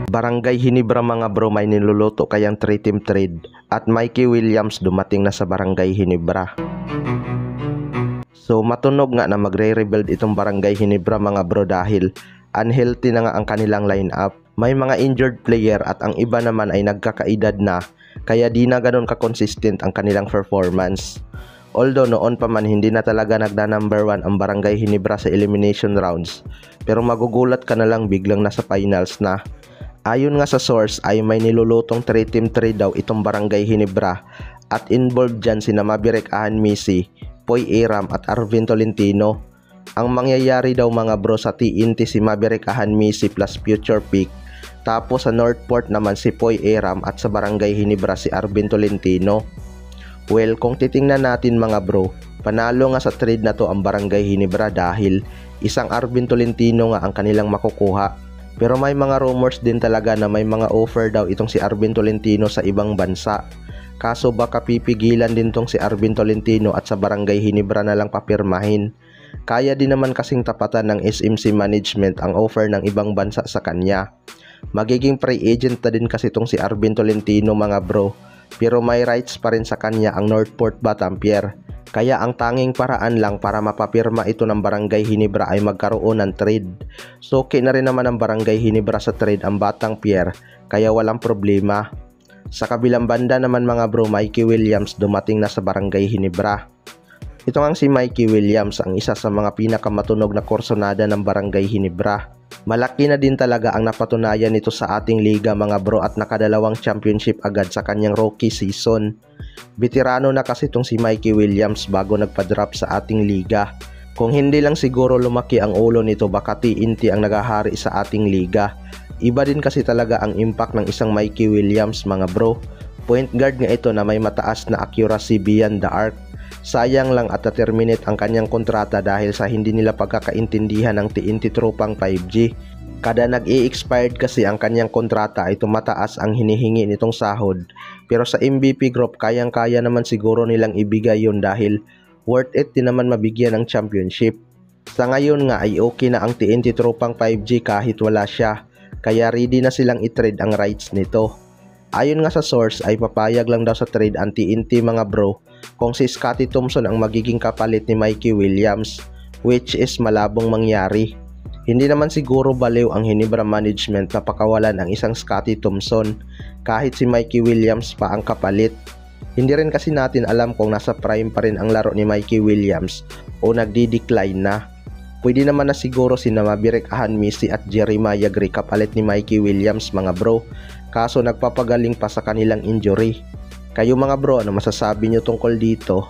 Barangay Hinebra mga bro, may niluluto kayang 3-team trade at Mikey Williams dumating na sa Barangay Hinebra. So matunog nga na magre-rebuild itong Barangay Hinebra mga bro dahil unhealthy na nga ang kanilang lineup. May mga injured player at ang iba naman ay nagkakaedad na kaya di na ganun ka-consistent ang kanilang performance. Although noon pa man hindi na talaga nagna-number 1 ang Barangay Hinebra sa elimination rounds, pero magugulat ka na lang biglang nasa finals na. Ayon nga sa source ay may nilulutong 3-team trade daw itong Barangay Hinebra at involved dyan sina Maverick Ahanmisi, Poy Aram at Arvin Tolentino. Ang mangyayari daw mga bro sa TNT si Maverick Ahanmisi plus future pick, tapos sa Northport naman si Poy Aram at sa Barangay Hinebra si Arvin Tolentino. Well, kung titingnan natin mga bro, panalo nga sa trade na to ang Barangay Hinebra dahil isang Arvin Tolentino nga ang kanilang makukuha. Pero may mga rumors din talaga na may mga offer daw itong si Arvin Tolentino sa ibang bansa. Kaso baka pipigilan din tong si Arvin Tolentino at sa Barangay Hinebra na lang papirmahin. Kaya din naman kasing tapatan ng SMC management ang offer ng ibang bansa sa kanya. Magiging free agent na din kasi itong si Arvin Tolentino mga bro. Pero may rights pa rin sa kanya ang Northport Batampier. Kaya ang tanging paraan lang para mapapirma ito ng Barangay Hinebra ay magkaroon ng trade. So okay na rin naman ang Barangay Hinebra sa trade ang Batang Pierre, kaya walang problema. Sa kabilang banda naman mga bro, Mikey Williams dumating na sa Barangay Hinebra. Ito nga si Mikey Williams ang isa sa mga pinakamatunog na korsonada ng Barangay Hinebra. Malaki na din talaga ang napatunayan nito sa ating liga mga bro at nakadalawang championship agad sa kanyang rookie season. Veterano na kasi itong si Mikey Williams bago nagpa-drop sa ating liga. Kung hindi lang siguro lumaki ang ulo nito baka TNT ang nagahari sa ating liga. Iba din kasi talaga ang impact ng isang Mikey Williams mga bro. Point guard nga ito na may mataas na accuracy beyond the arc. Sayang lang at na-terminate ang kanyang kontrata dahil sa hindi nila pagkakaintindihan ng TNT tropang 5G. Kada nag-i-expired kasi ang kanyang kontrata ay tumataas ang hinihingi nitong sahod. Pero sa MVP group kayang-kaya naman siguro nilang ibigay yun dahil worth it din naman mabigyan ng championship. Sa ngayon nga ay okay na ang TNT tropang 5G kahit wala siya. Kaya ready na silang i-trade ang rights nito. Ayon nga sa source ay papayag lang daw sa trade ang TNT mga bro kung si Scottie Thompson ang magiging kapalit ni Mikey Williams, which is malabong mangyari. Hindi naman siguro baliw ang Hinebra management na pakawalan ang isang Scottie Thompson kahit si Mikey Williams pa ang kapalit. Hindi rin kasi natin alam kung nasa prime pa rin ang laro ni Mikey Williams o nagdi-decline na. Pwede naman na siguro sina Maverick Ahanmisi at Jeremiah Gray kapalit ni Mikey Williams mga bro, kaso nagpapagaling pa sa kanilang injury. Kayo mga bro, ano masasabi nyo tungkol dito?